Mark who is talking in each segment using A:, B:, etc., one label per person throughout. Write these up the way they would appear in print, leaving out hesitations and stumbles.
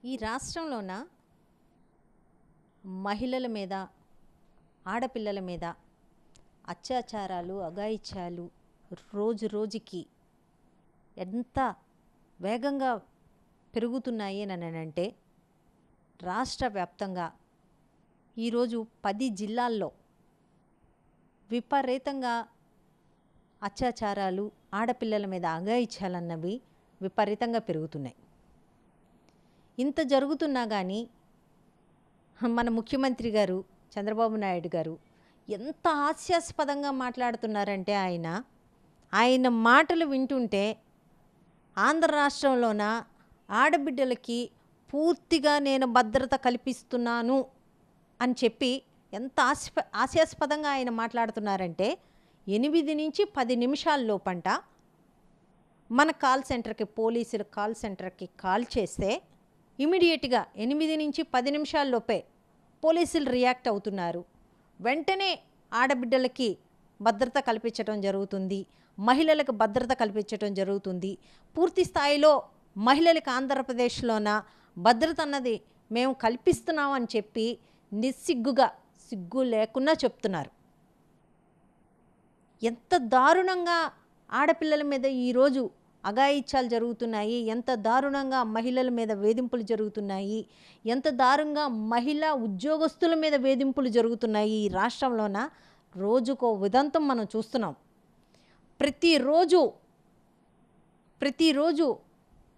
A: ఈ రాష్ట్రంలోన మహిళల మీద, ఆడపిల్లల మీద అత్యాచారాలు, అఘాయిత్యాలు రోజు రోజుకి ఎంత వేగంగా పెరుగుతున్నాయి అంటే రాష్ట్ర వ్యాప్తంగా ఈరోజు 10 జిల్లాల్లో విపరీతంగా అత్యాచారాలు, ఆడపిల్లల మీద అఘాయిత్యాలన్నవి విపరీతంగా పెరుగుతున్నాయి. ఇంత జరుగుతున్నా కానీ మన ముఖ్యమంత్రి గారు చంద్రబాబు నాయుడు గారు ఎంత హాస్యాస్పదంగా మాట్లాడుతున్నారంటే ఆయన మాటలు వింటుంటే ఆంధ్ర రాష్ట్రంలోన ఆడబిడ్డలకి పూర్తిగా నేను భద్రత కల్పిస్తున్నాను అని చెప్పి ఎంత హాస్యాస్పదంగా ఆయన మాట్లాడుతున్నారంటే 8 నుంచి 10 నిమిషాల లోపంట మన కాల్ సెంటర్కి, పోలీసుల కాల్ సెంటర్కి కాల్ చేస్తే ఇమీడియట్గా 8 నుంచి 10 నిమిషాల లోపే పోలీసులు రియాక్ట్ అవుతున్నారు. వెంటనే ఆడబిడ్డలకి భద్రత కల్పించడం జరుగుతుంది, మహిళలకు భద్రత కల్పించడం జరుగుతుంది. పూర్తి స్థాయిలో మహిళలకు ఆంధ్రప్రదేశ్లోన భద్రత అన్నది మేము కల్పిస్తున్నామని చెప్పి నిస్సిగ్గుగా, సిగ్గు లేకుండా చెప్తున్నారు. ఎంత దారుణంగా ఆడపిల్లల మీద ఈరోజు అఘాయిత్యాలు జరుగుతున్నాయి, ఎంత దారుణంగా మహిళల మీద వేధింపులు జరుగుతున్నాయి, ఎంత దారుణంగా మహిళా ఉద్యోగస్తుల మీద వేధింపులు జరుగుతున్నాయి. ఈ రాష్ట్రంలోన రోజుకో ఉదంతం మనం చూస్తున్నాం. ప్రతిరోజు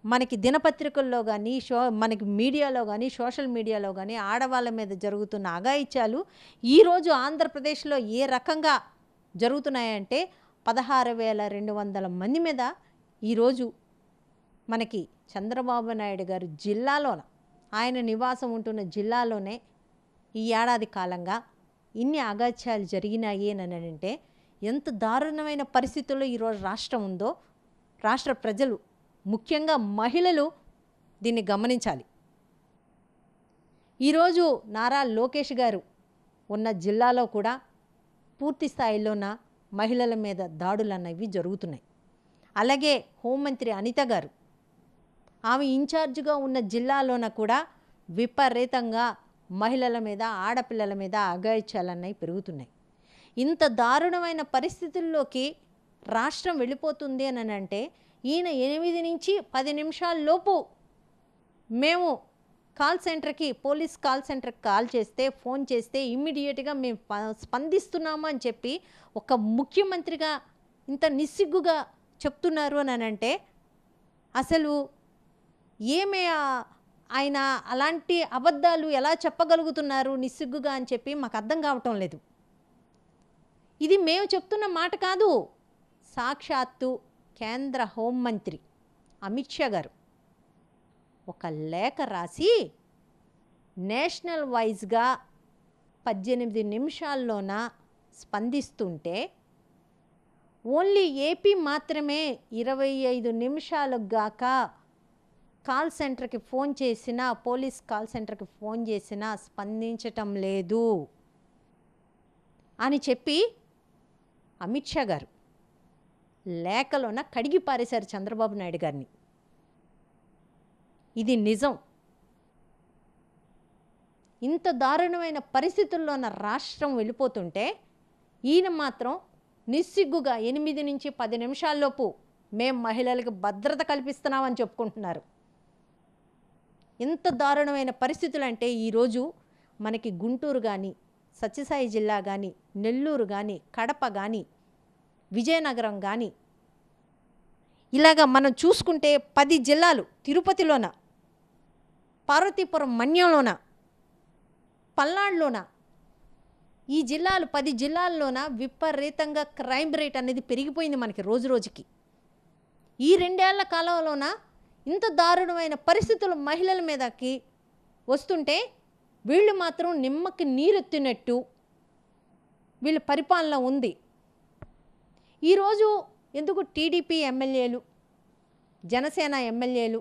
A: మనకి దినపత్రికల్లో కానీ, మనకి మీడియాలో కానీ, సోషల్ మీడియాలో కానీ ఆడవాళ్ళ మీద జరుగుతున్న అఘాయిత్యాలు ఈరోజు ఆంధ్రప్రదేశ్లో ఏ రకంగా జరుగుతున్నాయంటే 16,200 మంది మీద ఈరోజు మనకి చంద్రబాబు నాయుడు గారు జిల్లాలోన, ఆయన నివాసం ఉంటున్న జిల్లాలోనే ఈ ఏడాది కాలంగా ఇన్ని అఘాయిత్యాలు జరిగినాయి అని అంటే ఎంత దారుణమైన పరిస్థితుల్లో ఈరోజు రాష్ట్రం ఉందో రాష్ట్ర ప్రజలు, ముఖ్యంగా మహిళలు దీన్ని గమనించాలి. ఈరోజు నారా లోకేష్ గారు ఉన్న జిల్లాలో కూడా పూర్తి స్థాయిలోన మహిళల మీద దాడులు అన్నవి జరుగుతున్నాయి. అలాగే హోంమంత్రి అనిత గారు, ఆమె ఇన్ఛార్జిగా ఉన్న జిల్లాలోన కూడా విపరీతంగా మహిళల మీద, ఆడపిల్లల మీద అఘాయిత్యాలు అన్నవి పెరుగుతున్నాయి. ఇంత దారుణమైన పరిస్థితుల్లోకి రాష్ట్రం వెళ్ళిపోతుంది అని అంటే ఈయన 8 నుంచి 10 నిమిషాల లోపు మేము కాల్ సెంటర్కి, పోలీస్ కాల్ సెంటర్కి కాల్ చేస్తే, ఫోన్ చేస్తే ఇమ్మీడియట్గా మేము స్పందిస్తున్నాము అని చెప్పి ఒక ముఖ్యమంత్రిగా ఇంత నిస్సిగ్గుగా చెప్తున్నారు అని అంటే అసలు ఏమే ఆయన అలాంటి అబద్ధాలు ఎలా చెప్పగలుగుతున్నారు నిస్సిగ్గుగా అని చెప్పి మాకు అర్థం కావటం లేదు. ఇది మేము చెప్తున్న మాట కాదు, సాక్షాత్తు కేంద్ర హోంమంత్రి అమిత్ షా గారు ఒక లేఖ రాసి నేషనల్ వైజ్గా 18 నిమిషాల్లోన స్పందిస్తుంటే ఓన్లీ ఏపీ మాత్రమే 25 నిమిషాలకు గాక కాల్ సెంటర్కి ఫోన్ చేసినా, పోలీస్ కాల్ సెంటర్కి ఫోన్ చేసినా స్పందించటం లేదు అని చెప్పి అమిత్ షా గారు లేఖలోన కడిగి పారేశారు చంద్రబాబు నాయుడు గారిని. ఇది నిజం. ఇంత దారుణమైన పరిస్థితుల్లోన రాష్ట్రం వెళ్ళిపోతుంటే ఈయన మాత్రం నిస్సిగ్గుగా 8 నుంచి 10 నిమిషాల్లోపు మేము మహిళలకు భద్రత కల్పిస్తున్నామని చెప్పుకుంటున్నారు. ఎంత దారుణమైన పరిస్థితులు అంటే ఈరోజు మనకి గుంటూరు కానీ, సత్యసాయి జిల్లా కానీ, నెల్లూరు కానీ, కడప కానీ, విజయనగరం కానీ ఇలాగా మనం చూసుకుంటే 10 జిల్లాలు, తిరుపతిలోన, పార్వతీపురం మన్యంలోన, పల్నాడులోన, ఈ జిల్లాలు 10 జిల్లాల్లోన విపరీతంగా క్రైమ్ రేట్ అనేది పెరిగిపోయింది మనకి రోజు రోజుకి. ఈ 2 ఏళ్ల కాలంలోన ఇంత దారుణమైన పరిస్థితులు మహిళల మీదకి వస్తుంటే వీళ్ళు మాత్రం నిమ్మకి నీరెత్తినట్టు వీళ్ళ పరిపాలన ఉంది. ఈరోజు ఎందుకు టీడీపీ ఎమ్మెల్యేలు, జనసేన ఎమ్మెల్యేలు,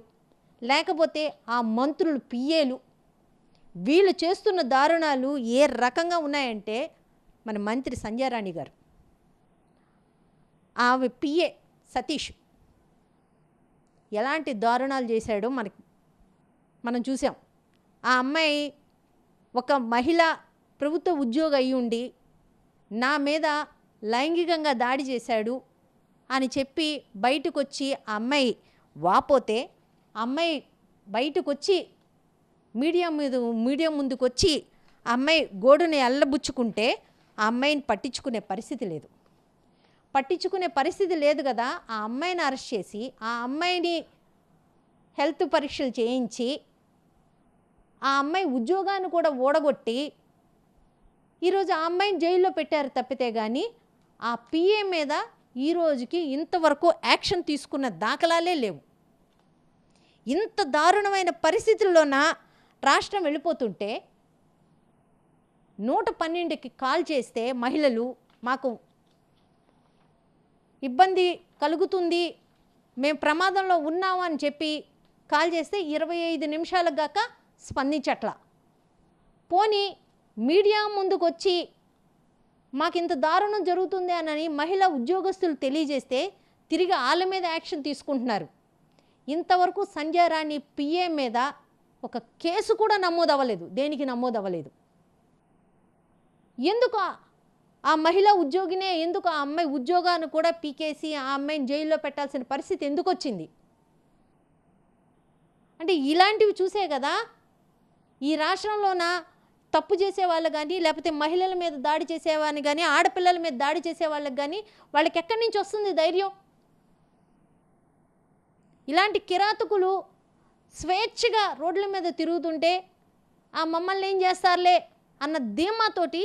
A: లేకపోతే ఆ మంత్రులు, పిఏలు వీళ్ళు చేస్తున్న దారుణాలు ఏ రకంగా ఉన్నాయంటే మన మంత్రి సంధ్యారాణి గారు, ఆమె పిఏ సతీష్ ఎలాంటి దారుణాలు చేశాడో మనకి మనం చూసాం. ఆ అమ్మాయి ఒక మహిళ ప్రభుత్వ ఉద్యోగి అయి ఉండి నా మీద లైంగికంగా దాడి చేశాడు అని చెప్పి బయటకొచ్చి ఆ అమ్మాయి వాపోతే, ఆ అమ్మాయి బయటకొచ్చి మీడియా ముందుకొచ్చి ఆ అమ్మాయి గోడుని అల్లబుచ్చుకుంటే ఆ అమ్మాయిని పట్టించుకునే పరిస్థితి లేదు కదా. ఆ అమ్మాయిని అరెస్ట్ చేసి ఆ అమ్మాయిని హెల్త్ పరీక్షలు చేయించి ఆ అమ్మాయి ఉద్యోగాన్ని కూడా ఓడగొట్టి ఈరోజు ఆ అమ్మాయిని జైల్లో పెట్టారు తప్పితే కానీ ఆ పిఏ మీద ఈ రోజుకి ఇంతవరకు యాక్షన్ తీసుకున్న దాఖలాలే లేవు. ఇంత దారుణమైన పరిస్థితుల్లోన రాష్ట్రం వెళ్ళిపోతుంటే 112కి కాల్ చేస్తే మహిళలు మాకు ఇబ్బంది కలుగుతుంది, మేము ప్రమాదంలో ఉన్నాము అని చెప్పి కాల్ చేస్తే 25 నిమిషాలకు గాక స్పందించట్లా. పోనీ మీడియా ముందుకు వచ్చి మాకు ఇంత దారుణం జరుగుతుంది అని మహిళా ఉద్యోగస్తులు తెలియజేస్తే తిరిగి వాళ్ళ మీద యాక్షన్ తీసుకుంటున్నారు. ఇంతవరకు సంజయ్ రాణి పిఏ మీద ఒక కేసు కూడా నమోదవ్వలేదు. దేనికి నమోదవ్వలేదు? ఎందుకు ఆ మహిళా ఉద్యోగినే, ఎందుకు ఆ అమ్మాయి ఉద్యోగాన్ని కూడా పీకేసి ఆ అమ్మాయిని జైల్లో పెట్టాల్సిన పరిస్థితి ఎందుకు వచ్చింది? అంటే ఇలాంటివి చూసే కదా ఈ రాష్ట్రంలోన తప్పు చేసేవాళ్ళు కానీ, లేకపోతే మహిళల మీద దాడి చేసేవాళ్ళని కానీ, ఆడపిల్లల మీద దాడి చేసే వాళ్ళకి కానీ వాళ్ళకి ఎక్కడి నుంచి వస్తుంది ధైర్యం? ఇలాంటి కిరాతకులు స్వేచ్ఛగా రోడ్ల మీద తిరుగుతుంటే ఆ మమ్మల్ని ఏం చేస్తారులే అన్న ధీమాతోటి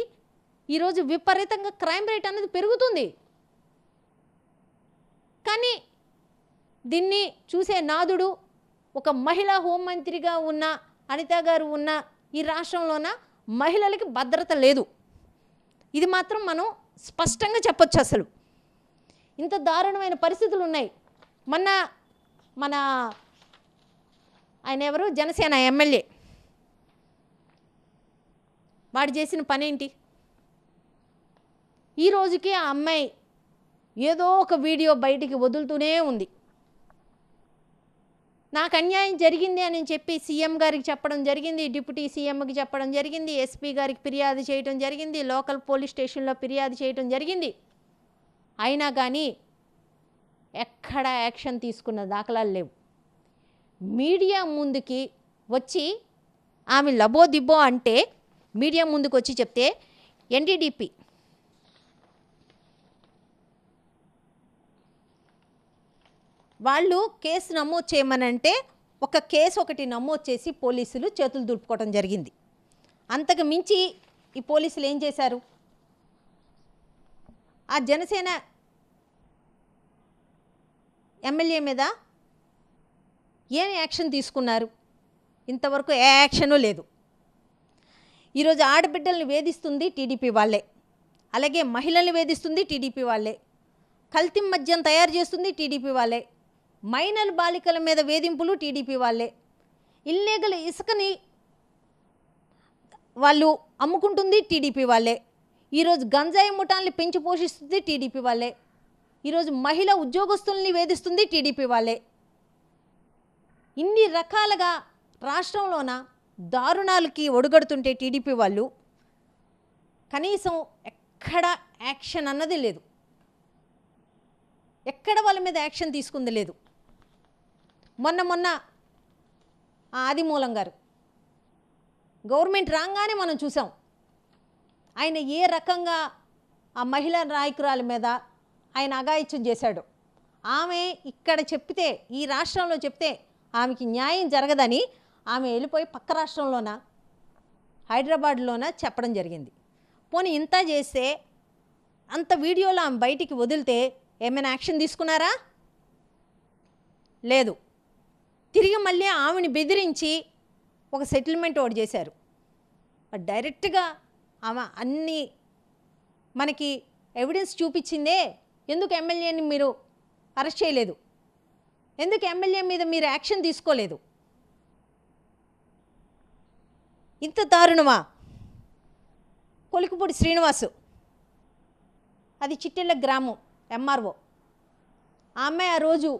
A: ఈరోజు విపరీతంగా క్రైమ్ రేట్ అనేది పెరుగుతుంది. కానీ దీన్ని చూసే నాదుడు ఒక మహిళా హోంమంత్రిగా ఉన్న అనిత గారు ఉన్న ఈ రాష్ట్రంలోన మహిళలకి భద్రత లేదు. ఇది మాత్రం మనం స్పష్టంగా చెప్పొచ్చు. అసలు ఇంత దారుణమైన పరిస్థితులు ఉన్నాయి. మన ఆయన ఎవరు, జనసేన ఎమ్మెల్యే, వాడు చేసిన పనేంటి? ఈ రోజుకి ఆ అమ్మాయి ఏదో ఒక వీడియో బయటికి వదులుతూనే ఉంది. నాకు అన్యాయం జరిగింది అని చెప్పి సీఎం గారికి చెప్పడం జరిగింది, డిప్యూటీ సీఎంకి చెప్పడం జరిగింది, ఎస్పీ గారికి ఫిర్యాదు చేయడం జరిగింది, లోకల్ పోలీస్ స్టేషన్లో ఫిర్యాదు చేయడం జరిగింది. అయినా కానీ ఎక్కడ యాక్షన్ తీసుకున్న దాఖలాలు లేవు. మీడియా ముందుకి వచ్చి ఆమె లబోదిబ్బో అంటే మీడియా ముందుకు వచ్చి చెప్తే ఎన్డీడీపీ వాళ్ళు కేసు నమోదు చేయమనంటే ఒక కేసు ఒకటి నమోదు చేసి పోలీసులు చేతులు దులుపుకోవడం జరిగింది. అంతకు మించి ఈ పోలీసులు ఏం చేశారు? ఆ జనసేన ఎమ్మెల్యే మీద ఏం యాక్షన్ తీసుకున్నారు? ఇంతవరకు ఏ యాక్షను లేదు. ఈరోజు ఆడబిడ్డల్ని వేధిస్తుంది టీడీపీ వాళ్ళే, అలాగే మహిళల్ని వేధిస్తుంది టీడీపీ వాళ్ళే, కల్తీ మద్యం తయారు చేస్తుంది టీడీపీ వాళ్ళే, మైనర్ బాలికల మీద వేధింపులు టీడీపీ వాళ్ళే, ఇల్లీగల్ ఇసుకని వాళ్ళు అమ్ముకుంటుంది టీడీపీ వాళ్ళే, ఈరోజు గంజాయి ముఠాల్ని పెంచి పోషిస్తుంది టీడీపీ వాళ్ళే, ఈరోజు మహిళా ఉద్యోగస్తుల్ని వేధిస్తుంది టీడీపీ వాళ్ళే. ఇన్ని రకాలుగా రాష్ట్రంలోన దారుణాలకి ఒడుగడుతుంటే టీడీపీ వాళ్ళు కనీసం ఎక్కడ యాక్షన్ అన్నది లేదు. ఎక్కడ వాళ్ళ మీద యాక్షన్ తీసుకుంది లేదు. మొన్న ఆదిమూలం గారు గవర్నమెంట్ రాగానే మనం చూసాం ఆయన ఏ రకంగా ఆ మహిళా నాయకురాల మీద ఆయన అఘాయిత్యం చేశాడు. ఆమె ఇక్కడ చెప్తే, ఈ రాష్ట్రంలో చెప్తే ఆమెకి న్యాయం జరగదని ఆమె వెళ్ళిపోయి పక్క రాష్ట్రంలోన హైదరాబాద్లోన చెప్పడం జరిగింది. పోనీ ఇంత చేస్తే అంత వీడియోలో ఆమె బయటికి వదిలితే ఏమైనా యాక్షన్ తీసుకున్నారా? లేదు. తిరిగి మళ్ళీ ఆమెని బెదిరించి ఒక సెటిల్మెంట్ ఒకటి చేశారు. డైరెక్ట్గా ఆమె అన్ని మనకి ఎవిడెన్స్ చూపించిందే, ఎందుకు ఎమ్మెల్యేని మీరు అరెస్ట్ చేయలేదు? ఎందుకు ఎమ్మెల్యే మీద మీరు యాక్షన్ తీసుకోలేదు? ఇంత దారుణమా? కొలికిపూడి శ్రీనివాసు, అది చిట్టెళ్ళ గ్రామం ఎంఆర్ఓ. ఆ అమ్మాయి ఆ రోజు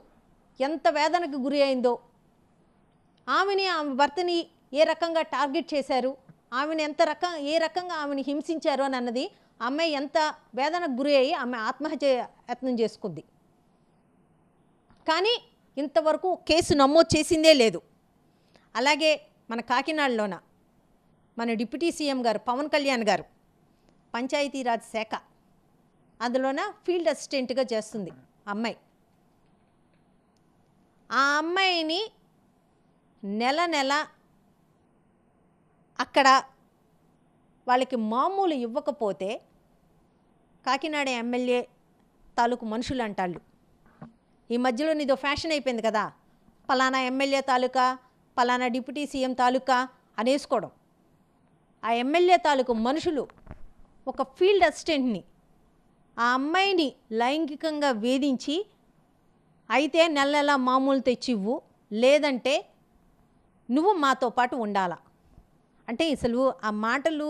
A: ఎంత వేదనకు గురి అయిందో ఆమెని ఆమె భర్తని ఏ రకంగా టార్గెట్ చేశారు, ఆమెను ఏ రకంగా ఆమెను హింసించారు అని అన్నది అమ్మాయి ఎంత వేదనకు గురి అయ్యి ఆమె ఆత్మహత్య యత్నం చేసుకుంది. కానీ ఇంతవరకు కేసు నమోదు చేసిందే లేదు. అలాగే మన కాకినాడలోన మన డిప్యూటీ సీఎం గారు పవన్ కళ్యాణ్ గారు పంచాయతీరాజ్ శాఖ అందులోన ఫీల్డ్ అసిస్టెంట్గా చేస్తుంది అమ్మాయి. ఆ అమ్మాయిని నెల నెల అక్కడ వాళ్ళకి మామూలు ఇవ్వకపోతే కాకినాడ ఎమ్మెల్యే తాలూకు మనుషులు అంటాళ్ళు. ఈ మధ్యలో ఇదో ఫ్యాషన్ అయిపోయింది కదా, పలానా ఎమ్మెల్యే తాలూకా, పలానా డిప్యూటీ సీఎం తాలూకా అనేసుకోవడం. ఆ ఎమ్మెల్యే తాలూకు మనుషులు ఒక ఫీల్డ్ అసిస్టెంట్ని ఆ అమ్మాయిని లైంగికంగా వేధించి, అయితే నెల నెల మామూలు తెచ్చివ్వు, లేదంటే నువ్వు మాతో పాటు ఉండాలా అంటే, అసలు ఆ మాటలు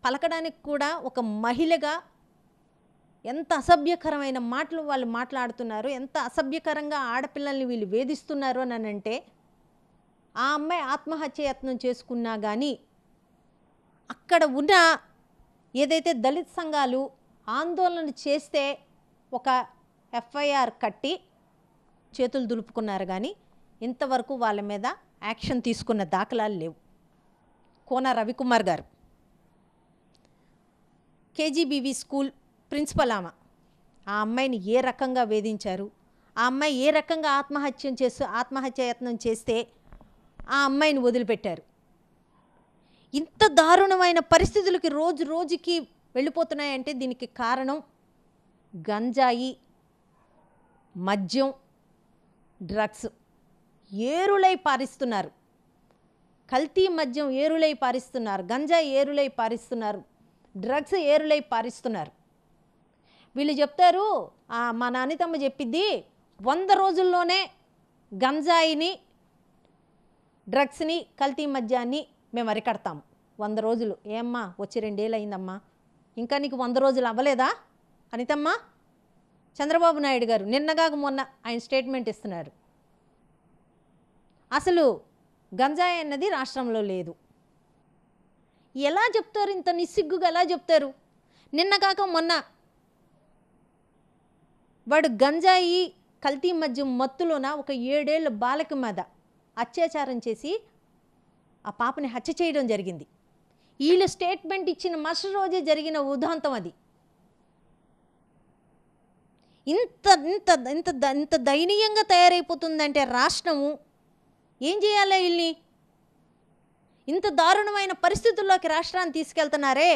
A: పలకడానికి కూడా ఒక మహిళగా ఎంత అసభ్యకరమైన మాటలు వాళ్ళు మాట్లాడుతున్నారు, ఎంత అసభ్యకరంగా ఆడపిల్లల్ని వీళ్ళు వేధిస్తున్నారు అని అంటే, ఆ అమ్మాయి ఆత్మహత్య యత్నం చేసుకున్నా కానీ అక్కడ ఉన్న ఏదైతే దళిత సంఘాలు ఆందోళన చేస్తే ఒక ఎఫ్ఐఆర్ కట్టి చేతులు దులుపుకున్నారు, కానీ ఇంతవరకు వాళ్ళ మీద యాక్షన్ తీసుకున్న దాఖలాలు లేవు. కోన రవికుమార్ గారు కేజీబీవీ స్కూల్ ప్రిన్సిపల్ ఆమె. ఆ అమ్మాయిని ఏ రకంగా వేధించారు, ఆ అమ్మాయి ఏ రకంగా ఆత్మహత్య యత్నం చేస్తే ఆ అమ్మాయిని వదిలిపెట్టారు. ఇంత దారుణమైన పరిస్థితులకి రోజు రోజుకి వెళ్ళిపోతున్నాయంటే దీనికి కారణం గంజాయి, మద్యం, డ్రగ్స్ ఏరులై పారిస్తున్నారు. కల్తీ మద్యం ఏరులై పారిస్తున్నారు, గంజాయి ఏరులై పారిస్తున్నారు, డ్రగ్స్ ఏరులై పారిస్తున్నారు. వీళ్ళు చెప్తారు, మా నానితమ్మ చెప్పిద్ది, 100 రోజుల్లోనే గంజాయిని, డ్రగ్స్ని, కల్తీ మద్యాన్ని మేము అరికడతాము. 100 రోజులు ఏమ్మా, వచ్చి 2 ఏళ్ళు అయిందమ్మా, ఇంకా నీకు 100 రోజులు అవ్వలేదా అనితమ్మా? చంద్రబాబు నాయుడు గారు నిన్నగాక మొన్న ఆయన స్టేట్మెంట్ ఇస్తున్నారు, అసలు గంజాయి అన్నది రాష్ట్రంలో లేదు. ఎలా చెప్తారు, ఇంత నిస్సిగ్గుగా ఎలా చెప్తారు? నిన్నగాక మొన్న వాడు గంజాయి, కల్తీ మద్యం మత్తులోన ఒక 7 ఏళ్ళ బాలక మీద అత్యాచారం చేసి ఆ పాపని హత్య చేయడం జరిగింది. వీళ్ళు స్టేట్మెంట్ ఇచ్చిన మరుసటి రోజే జరిగిన ఉదాంతం అది. ఇంత ఇంత ఇంత ఇంత దయనీయంగా తయారైపోతుందంటే రాష్ట్రము ఏం చేయాలి? వీళ్ళని ఇంత దారుణమైన పరిస్థితుల్లోకి రాష్ట్రాన్ని తీసుకెళ్తున్నారే.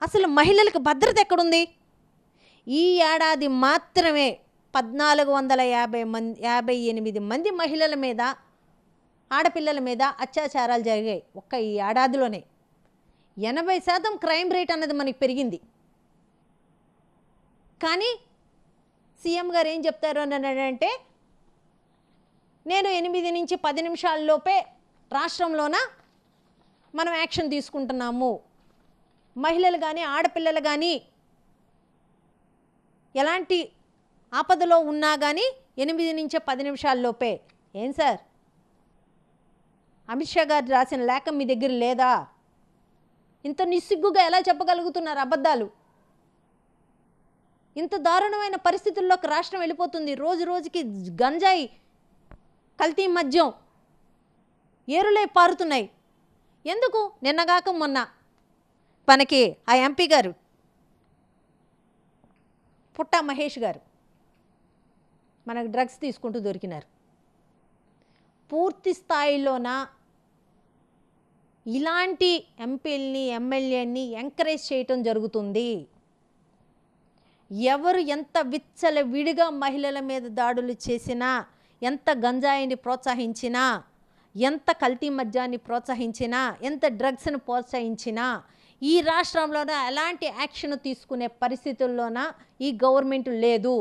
A: అసలు మహిళలకు భద్రత ఎక్కడుంది? ఈ ఏడాది మాత్రమే 1458 మంది మహిళల మీద, ఆడపిల్లల మీద అత్యాచారాలు జరిగాయి. ఒక్క ఈ ఏడాదిలోనే 80% క్రైమ్ రేట్ అన్నది మనకి పెరిగింది. కానీ సీఎం గారు ఏం చెప్తారు అని అంటే, నేను 8 నుంచి 10 నిమిషాల్లోపే రాష్ట్రంలోన మనం యాక్షన్ తీసుకుంటున్నాము, మహిళలు కానీ ఆడపిల్లలు కానీ ఎలాంటి ఆపదలో ఉన్నా కానీ 8 నుంచి 10 నిమిషాల్లోపే. ఏం సార్, అమిత్ షా గారు రాసిన లేఖ మీ దగ్గర లేదా? ఇంత నిస్సిగ్గుగా ఎలా చెప్పగలుగుతున్నారు అబద్ధాలు? ఇంత దారుణమైన పరిస్థితుల్లోకి రాష్ట్రం వెళ్ళిపోతుంది. రోజు రోజుకి గంజాయి, కల్తీ మద్యం ఏరులై పారుతున్నాయి. ఎందుకు? నిన్నగాక మొన్న మనకి ఆ ఎంపీ గారు పుట్టా మహేష్ గారు మనకు డ్రగ్స్ తీసుకుంటూ దొరికినారు. పూర్తి స్థాయిలోన ఇలాంటి ఎంపీలని, ఎమ్మెల్యేని ఎంకరేజ్ చేయటం జరుగుతుంది. ఎవరు ఎంత విచ్చలవిడిగా మహిళల మీద దాడులు చేసినా, ఎంత గంజాయిని ప్రోత్సహించినా, ఎంత కల్తీ మద్యాన్ని ప్రోత్సహించినా, ఎంత డ్రగ్స్ను ప్రోత్సహించినా ఈ రాష్ట్రంలోన ఎలాంటి యాక్షన్ తీసుకునే పరిస్థితుల్లోన ఈ గవర్నమెంట్ లేదు.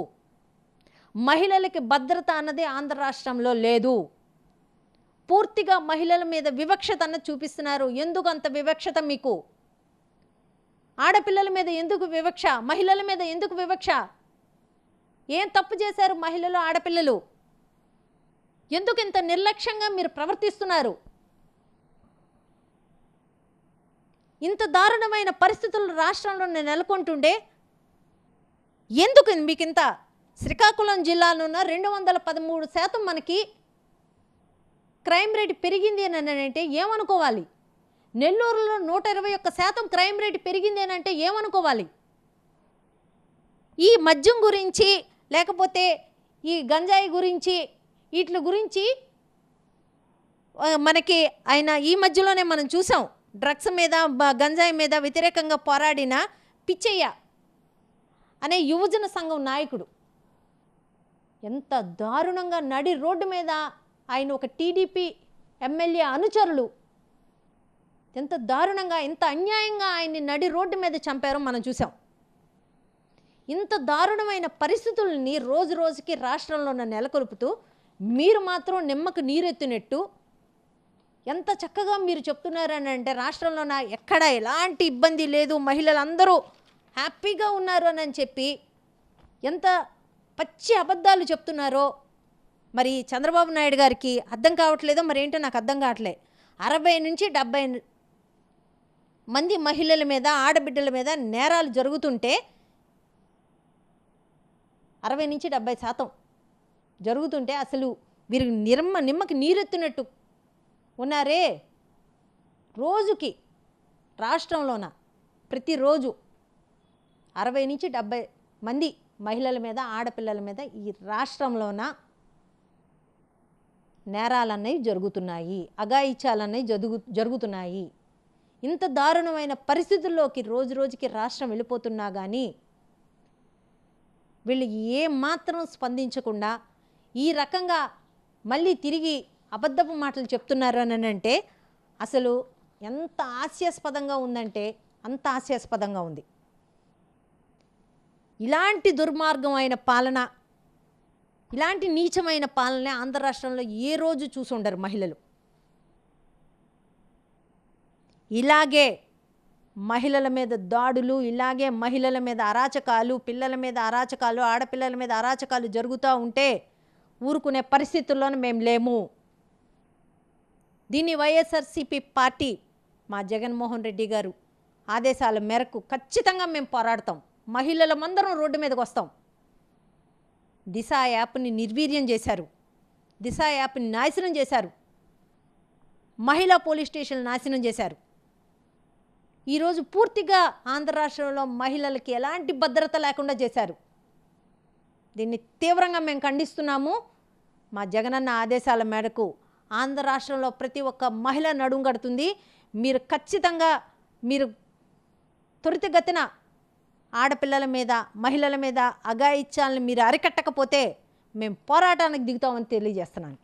A: మహిళలకి భద్రత అన్నది ఆంధ్ర రాష్ట్రంలో లేదు. పూర్తిగా మహిళల మీద వివక్షత అన్నది చూపిస్తున్నారు. ఎందుకు అంత వివక్షత మీకు? ఆడపిల్లల మీద ఎందుకు వివక్ష? మహిళల మీద ఎందుకు వివక్ష? ఏం తప్పు చేశారు మహిళలు, ఆడపిల్లలు? ఎందుకు ఇంత నిర్లక్ష్యంగా మీరు ప్రవర్తిస్తున్నారు? ఇంత దారుణమైన పరిస్థితులు రాష్ట్రంలో నెలకొంటుండే ఎందుకు మీకు ఇంత? శ్రీకాకుళం జిల్లాలో ఉన్న 213% మనకి క్రైమ్ రేట్ పెరిగింది అని అంటే ఏమనుకోవాలి? నెల్లూరులో 121% క్రైమ్ రేట్ పెరిగింది అని అంటే ఏమనుకోవాలి? ఈ మద్యం గురించి లేకపోతే ఈ గంజాయి గురించి వీటి గురించి మనకి ఆయన ఈ మధ్యలోనే మనం చూసాం. డ్రగ్స్ మీద గంజాయి మీద వ్యతిరేకంగా పోరాడిన పిచ్చయ్య అనే యువజన సంఘం నాయకుడు ఎంత దారుణంగా నడి రోడ్డు మీద ఆయన ఒక టీడీపీ ఎమ్మెల్యే అనుచరులు ఎంత దారుణంగా ఎంత అన్యాయంగా ఆయన్ని నడి రోడ్డు మీద చంపారో మనం చూసాం. ఇంత దారుణమైన పరిస్థితుల్ని రోజు రోజుకి రాష్ట్రంలో నెలకొల్పుతూ మీరు మాత్రం నిమ్మకు నీరెత్తినట్టు ఎంత చక్కగా మీరు చెప్తున్నారని అంటే రాష్ట్రంలో ఎక్కడ ఎలాంటి ఇబ్బంది లేదు, మహిళలందరూ హ్యాపీగా ఉన్నారు అని చెప్పి ఎంత పచ్చి అబద్ధాలు చెప్తున్నారో మరి చంద్రబాబు నాయుడు గారికి అర్థం కావట్లేదో మరి ఏంటో నాకు అర్థం కావట్లే. 60 నుంచి 70 మంది మహిళల మీద ఆడబిడ్డల మీద నేరాలు జరుగుతుంటే 60 నుంచి 70% జరుగుతుంటే అసలు వీరు నిమ్మకి నీరెత్తినట్టు ఉన్నారే. రోజుకి రాష్ట్రంలోన ప్రతిరోజు 60 నుంచి 70 మంది మహిళల మీద ఆడపిల్లల మీద ఈ రాష్ట్రంలోన నేరాలన్నవి జరుగుతున్నాయి, అఘాయిత్యాలన్నవి జరుగుతున్నాయి. ఇంత దారుణమైన పరిస్థితుల్లోకి రోజు రోజుకి రాష్ట్రం వెళ్ళిపోతున్నా కానీ వీళ్ళు ఏమాత్రం స్పందించకుండా ఈ రకంగా మళ్ళీ తిరిగి అబద్ధపు మాటలు చెప్తున్నారు అని అంటే అసలు ఎంత హాస్యాస్పదంగా ఉందంటే అంత హాస్యాస్పదంగా ఉంది. ఇలాంటి దుర్మార్గమైన పాలన, ఇలాంటి నీచమైన పాలన ఆంధ్ర రాష్ట్రంలో ఏ రోజు చూసి ఉండరు మహిళలు. ఇలాగే మహిళల మీద దాడులు, ఇలాగే మహిళల మీద అరాచకాలు, పిల్లల మీద అరాచకాలు, ఆడపిల్లల మీద అరాచకాలు జరుగుతూ ఉంటే ఊరుకునే పరిస్థితుల్లోనే మేము లేము. దీన్ని వైఎస్ఆర్సీపీ పార్టీ మా జగన్మోహన్ రెడ్డి గారు ఆదేశాల మేరకు ఖచ్చితంగా మేము పోరాడతాం. మహిళలమందరం రోడ్డు మీదకి వస్తాం. దిశ యాప్ని నిర్వీర్యం చేశారు, దిశ యాప్ని నాశనం చేశారు, మహిళా పోలీస్ స్టేషన్లు నాశనం చేశారు. ఈరోజు పూర్తిగా ఆంధ్ర రాష్ట్రంలో మహిళలకి ఎలాంటి భద్రత లేకుండా చేశారు. దీన్ని తీవ్రంగా మేము ఖండిస్తున్నాము. మా జగనన్న ఆదేశాల మేరకు ఆంధ్ర రాష్ట్రంలో ప్రతి ఒక్క మహిళ నడుం కడుతుంది. మీరు ఖచ్చితంగా మీరు త్వరితగతిన ఆడపిల్లల మీద మహిళల మీద అఘాయిత్యాలను మీరు అరికట్టకపోతే మేము పోరాటానికి దిగుతామని తెలియజేస్తున్నాను.